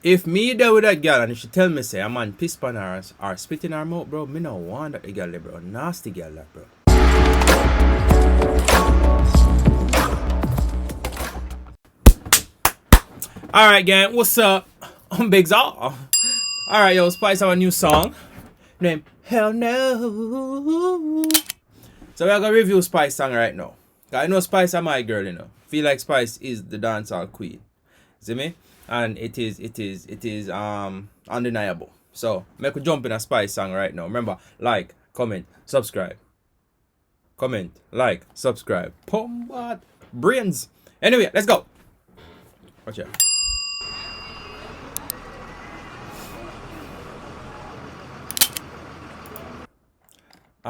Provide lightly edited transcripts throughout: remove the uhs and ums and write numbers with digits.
If me there with that girl and she tell me say a man piss pan her or spit in her mouth, bro, me no want that girl there, bro. Nasty girl that, bro. Alright gang, what's up? I'm Big Zaw. Alright yo, Spice have a new song named Hell No. So we're gonna review Spice song right now. Cause I know Spice are my girl, you know. Feel like Spice is the dancehall queen. See me? And it is undeniable. So make a jump in a Spice song right now. Remember, like, comment, subscribe. Comment, like, subscribe. Pum what? Brains. Anyway, let's go. Watch out.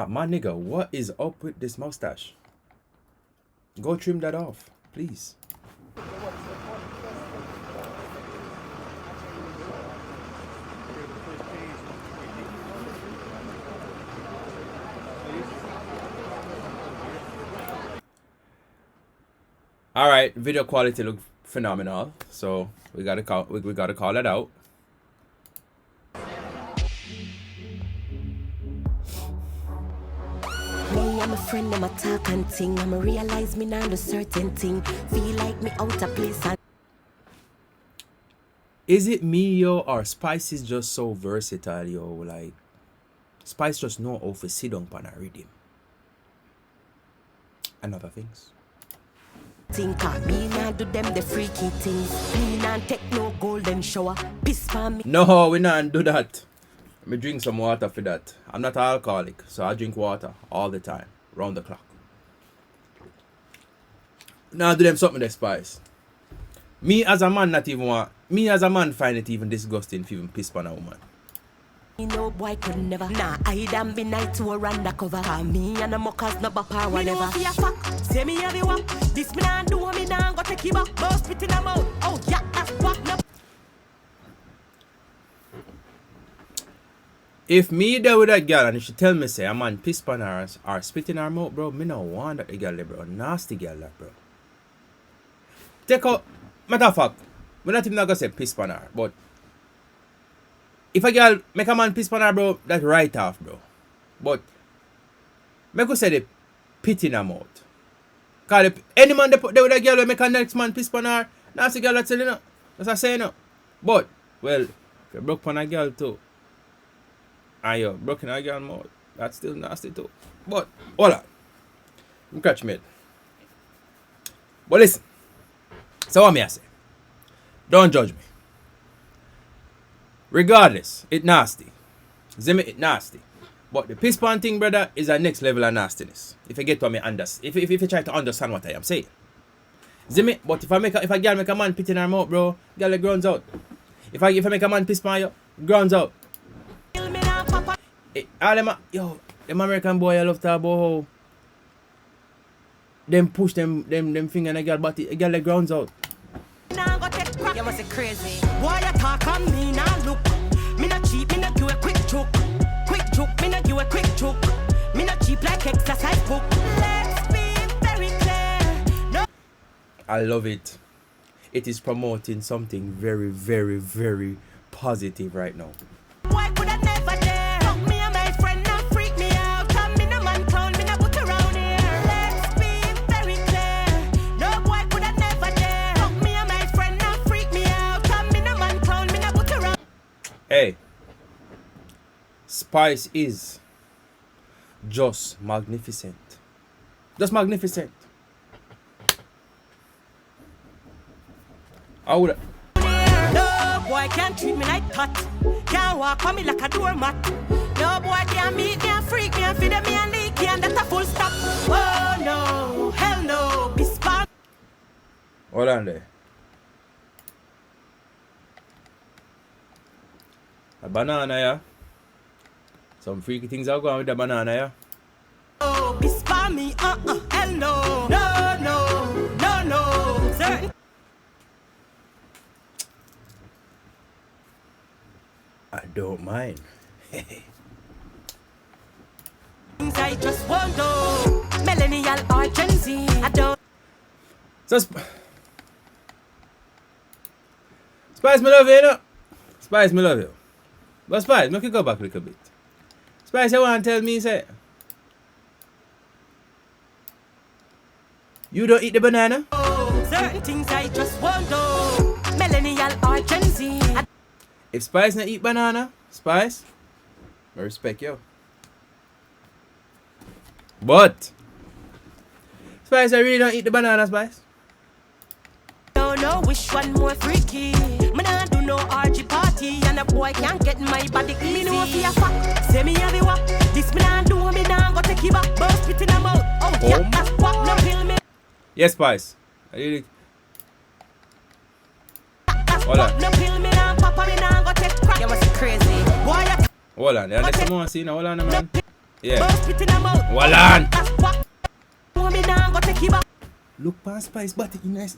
My nigga, what is up with this mustache? Go trim that off, please. All right, video quality look phenomenal, so we gotta call it out. Me and my friend, them a talk and ting. I'ma realize me now do certain thing. Feel like me out of place and Is it me, yo, or Spice is just so versatile, yo? Like, Spice just know how to sit down on a rhythm and other things. think me now do them the freaky things. Me now take no golden shower. Piss for me. No, we not do that. Me drink some water for that. I'm not alcoholic, so I drink water all the time, round the clock. Now do them something that Spice. Me as a man find it even disgusting if you even piss on a woman. No boy could never. Nah, I damn be night to a undercover. Me and the mockers no bapa whatever. Me know fuck. Say me everyone. This me nah do me nah go take you back. Boss spit in the mouth. Oh yeah, that's what no. If me there with that girl and she tell me say a man piss on her or spit in her mouth, bro, me no want that girl there, bro. Nasty girl that, bro. Take out, matter of fact, we're not even gonna say piss on her, but if a girl make a man piss on her, bro, that's right off, bro. But me go say the pit in her mouth. Cause any man they put there with a girl will make a next man piss on her, nasty girl that's you know. That's what I say no. But well, if you broke on a girl too. And you're broken a girl mouth, that's still nasty too. But hold on. You catch me. But listen. So what me I say? Don't judge me. Regardless, it nasty. Zimmy, it nasty. But the piss pan thing, brother, is a next level of nastiness. If you get what me understand, if you try to understand what I am saying. Zimmy, but if a girl make a man pit in her mouth, bro, girl it grounds out. If I make a man piss pan you, grounds out. All them, yo, them American boy I love to about how them push them finger in a girl body, a girl the grounds out. You must be crazy. Why you talk on me now look? Me not cheap, me not do a quick joke. Quick joke, me not do a quick joke. Me not cheap like exercise book. Let's be very clear. No. I love it. It is promoting something very, very, very positive right now. Why could I never dare? Fuck me and my friend now freak me out. Come me no man clown, me no put around here. Let's be very clear. No boy could I never dare. Fuck me and my friend now freak me out. Come me no man clown, me no put around. Hey, Spice is just magnificent. Just magnificent. I would. No boy can't treat me like that. Can't walk on me like a doormat. No boy can't meet me and freak me and feed me and leak and that's a full stop. Oh no, hell no, be spun. Hold on there. A banana, yeah. Some freaky things are going with the banana, yeah. Oh, be spun me, hell no. No, no, no, no. Certain I don't mind. things I just won't do. Millennial or Gen Z, I don't. So Spice, me love you, you know. Spice, me love you. But Spice, make you go back a little bit. Spice, you want to tell me, say, you don't eat the banana? Certain things I just won't do. Millennial or Gen Z. If Spice not eat banana, Spice, I respect you. But Spice, I really don't eat the banana, Spice. Don't know which one more freaky. Me nah do no RG party, and a boy can't get my body easy. Me know fi a fuck, say me have a wap. This me nah do, me nah go take it back. Burst spit in a mouth, oh yeah, that's what no pill me. Yes, Spice. I really. Hold on. No pill me nah papa, me nah go take crack. You must crazy, boy. Hold on. Yeah, next more see now. Hold on, man. Yeah. Burst spit in a mouth, Hold on. that's what. Me nah go take it back. Look past Spice, but it nice.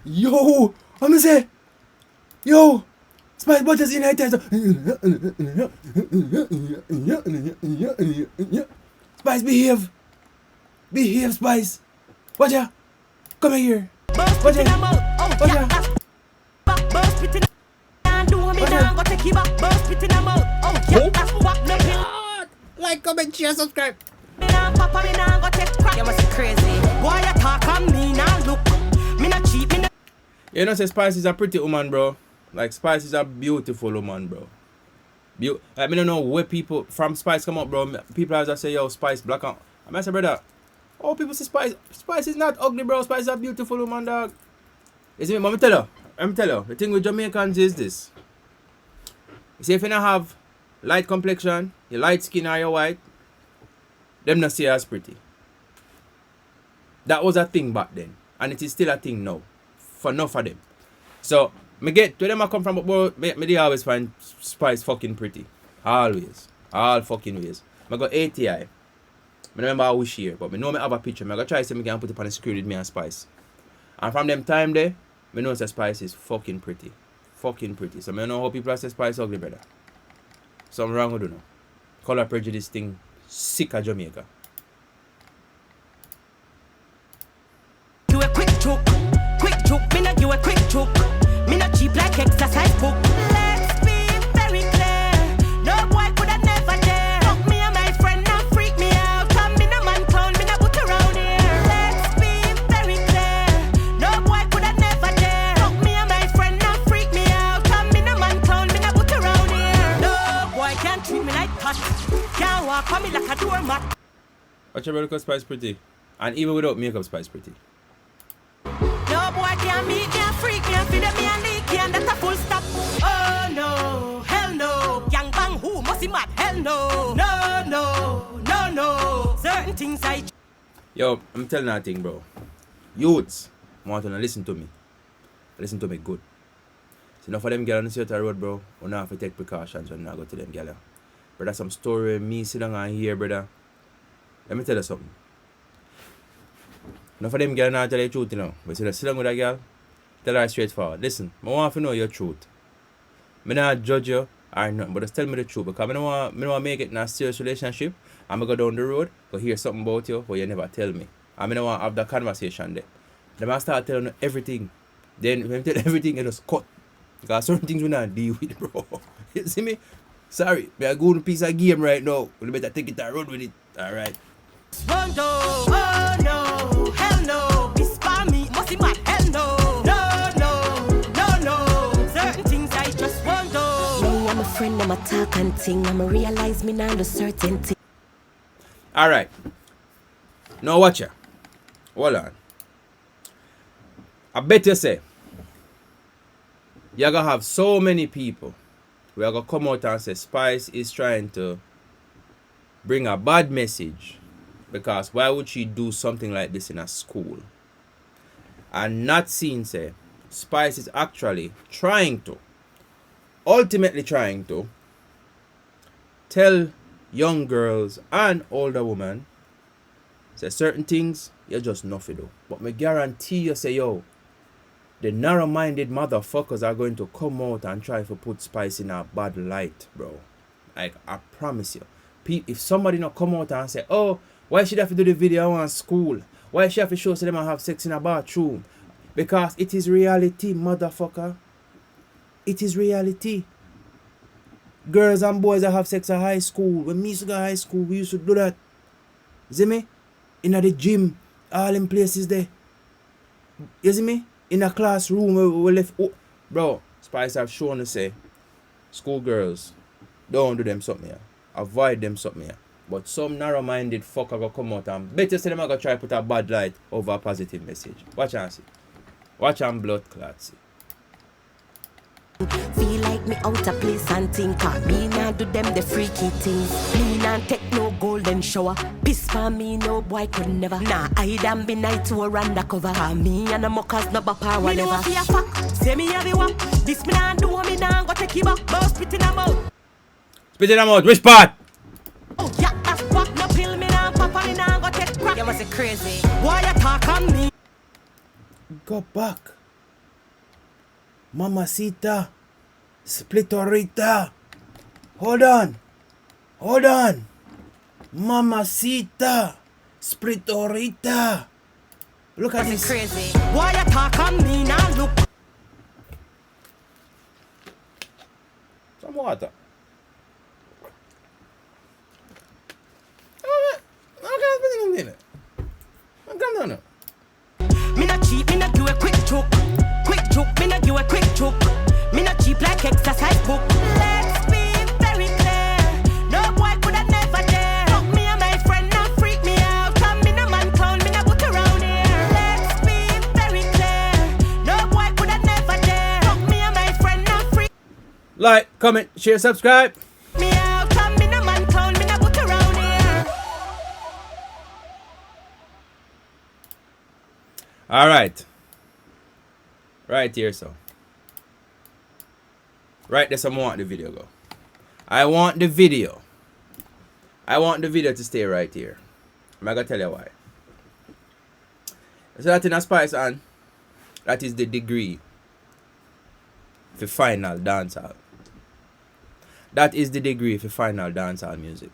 Yo, I'm gonna say, yo, Spice Butters in item. Spice, behave, Spice. Watch out, come here. Watch out, watch out. Burst spit in a do me nah go take it back. Burst spit in a mouth, oh yeah, that's what no pill. Like, comment, share, subscribe. Papa, me nah go take crack. You must be crazy. Boy, you talk on me now. Look, me not cheap. Me not. You know, say Spice is a pretty woman, bro. Like, Spice is a beautiful woman, bro. Like, me don't know where people from Spice come up, bro. People always say, yo, Spice black and I say, brother, oh, people say Spice. Spice is not ugly, bro. Spice is a beautiful woman, dog. You see me, but I'm tell you, the thing with Jamaicans is this. You see, if you don't have light complexion, your light skin or your white, them not see as pretty. That was a thing back then. And it is still a thing now. For enough of them. So, me get to them I come from, but me they always find Spice fucking pretty. Always. All fucking ways. I got ATI. I remember how we share, but I know I have a picture. I go try to see me can put it on the screen with me and Spice. And from them time there, I know that Spice is fucking pretty. Fucking pretty. So I know how people say Spice ugly, brother. Something wrong with you know. Color prejudice thing. Sick of Jamaica. You a quick joke, me not you a quick joke. Me not cheap like exercise book. Let's be very clear. No boy could have never dare. Fuck me and my friend now freak me out. Come me no man clown, me no put around here. Let's be very clear. No boy could have never dare. Fuck me and my friend now freak me out. Come me no man clown, me no put around here. No boy can't treat me like that. Can't walk on me like a doormat. Watch your brother Spice pretty. And even without makeup, Spice pretty. No boy can't meet me and freak me and feed me and leak and that's a full stop. Oh no, hell no. Young bang who must be mad? Hell no. No. Certain things I. Yo, I'm telling you a thing, bro. Youths, I want you to listen to me. Listen to me good. So enough of them girls on the side of the road, bro. We don't have to take precautions when I go to them girls. Brother, some story me sit down and hear, brother. Let me tell you something. Enough of them girls not tell you the truth, you know. But see, sit down with a girl, tell her straightforward. Listen, I want to know your truth. I not judge you or nothing, but just tell me the truth. Because I don't want to make it in a serious relationship. I'm going to go down the road, go hear something about you, but you never tell me. I don't want to have that conversation there. Then I start telling you everything. Then when I tell everything, you just cut. Because certain things we not deal with, bro. You see me? Sorry, I go to a piece of game right now. We better take it and run with it. Alright. Rondo, oh no, hell no. Whisper me, must be mad? Hell no. No. Certain things I just won't do. Me and my friend, them attack and ting. I'ma realize me now the certain thing. Alright. Now watch ya. Hold on. I bet you say you're gonna have so many people who are gonna come out and say Spice is trying to bring a bad message. Because why would she do something like this in a school? And not seeing say Spice is actually ultimately trying to tell young girls and older women say certain things you just nothing do. But me guarantee you say yo, the narrow-minded motherfuckers are going to come out and try to put Spice in a bad light, bro. Like I promise you. If somebody not come out and say, oh, why should I have to do the video on school? Why should I have to show them I have sex in a bathroom? Because it is reality, motherfucker. It is reality. Girls and boys that have sex at high school. When me used to go to high school, we used to do that. See me? In the gym, all in places there. You see me? In a classroom, we left. Oh. Bro, Spice have shown to say, schoolgirls, don't do them something here. Avoid them something here. But some narrow-minded fucker go come out and better say them I go try put a bad light over a positive message. Watch and see. Watch and blood clot see. Feel like me out of place and think me nah do them the freaky things. Me nah take no golden shower. Piss for me, no boy could never. Nah, I damn be night to a undercover. Me and the mockers no bapa whatever. Me know fi a fuck, say me have you walk. This me nah do, me nah go take you back. Bow spit in a mouth. Spit in a mouth, which part? Oh yeah, that's what no pill me nah papa, me nah go take crack. You must say crazy. Why you talk on me? Go back. Mamacita. Splitorita. Hold on. Hold on. Mamacita. Splitorita. Look at this. Crazy. Why you talk on me now? Look. Some water. Me not cheap, me not do a quick choke. Quick choke, me not do a quick choke. Me not cheap like exercise book. Let's be very clear. No boy could have never dare. Fuck me and my friend now freak me out. Come me no man clown, me not boot around here. Let's be very clear. No boy could have never dare. Fuck me and my friend now freak Like, comment, share, subscribe. me out. Come me no man clown, me not boot around here. Alright. Right here, so. Right there, some want the video go. I want the video. I want the video to stay right here. I'm gonna tell you why. So that in a Spice on, that is the degree for final dancehall. That is the degree for final dancehall music.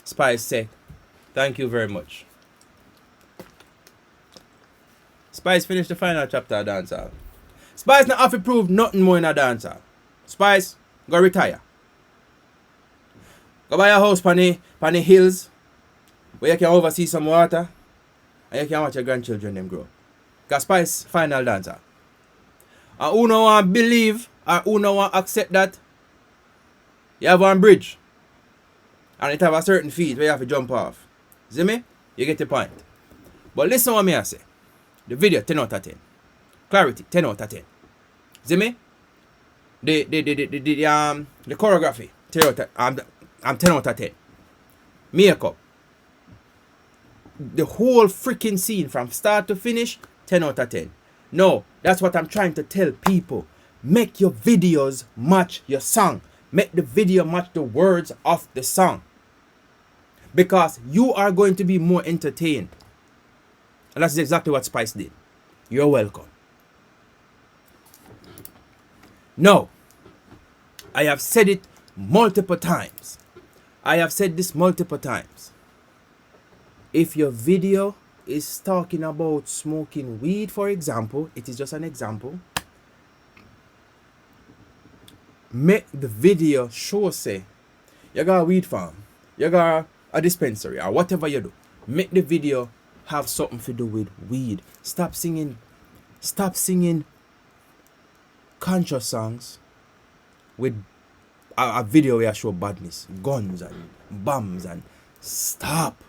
Spice say, thank you very much. Spice finished the final chapter of dancehall. Spice not have to prove nothing more in a dancehall. Spice, go retire. Go buy a house on the hills where you can oversee some water and you can watch your grandchildren them grow. Because Spice final dancer. And who no want believe or who no want accept that you have one bridge and it have a certain feet where you have to jump off. See me? You get the point. But listen what me I say. The video 10 out of 10. Clarity 10 out of 10. See me? The choreography 10 out of, I'm 10 out of 10. Makeup. The whole freaking scene from start to finish 10 out of 10. No, that's what I'm trying to tell people. Make your videos match your song. Make the video match the words of the song. Because you are going to be more entertained. And that's exactly what Spice did. You're welcome. No. I have said it multiple times. I have said this multiple times. If your video is talking about smoking weed, for example, it is just an example. Make the video show say, you got a weed farm, you got a dispensary, or whatever you do. Make the video have something to do with weed. Stop singing conscious songs with a video where I show badness, guns and bombs, and stop.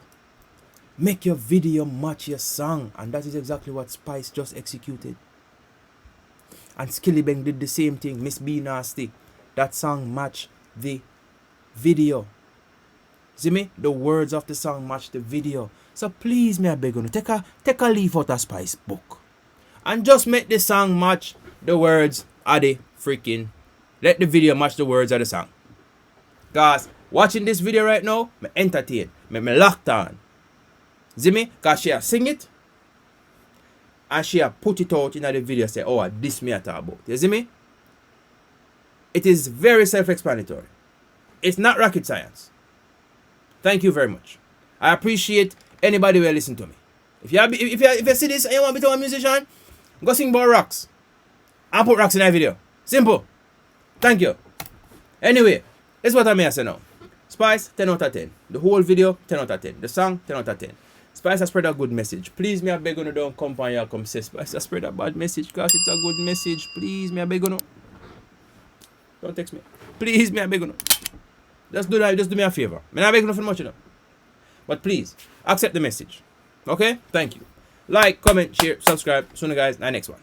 Make your video match your song, and that is exactly what Spice just executed. And Skillibeng did the same thing. Miss B Nasty, that song match the video. See me? The words of the song match the video. So please, me I beg you, take a leaf out of Spice book and just make the song match the words of the freaking. Let the video match the words of the song. Guys, watching this video right now, me entertain, me locked on. See me? Cause she a sing it and she a put it out in the video. Say, oh, this me I talk about. You see me? It is very self-explanatory. It's not rocket science. Thank you very much. I appreciate anybody who will listen to me. If you see this and you want to become a musician, go sing about rocks and put rocks in that video. Simple. Thank you. Anyway, this is what I may say now. Spice, 10 out of 10. The whole video, 10 out of 10. The song, 10 out of 10. Spice has spread a good message. Please, me I beg you don't come and come say Spice has spread a bad message because it's a good message. Please, me I beg you. Don't text me. Please, me I beg you. Just do that. Just do me a favor. Me I beg you for much enough. But please, accept the message. Okay? Thank you. Like, comment, share, subscribe. Soon guys, next one.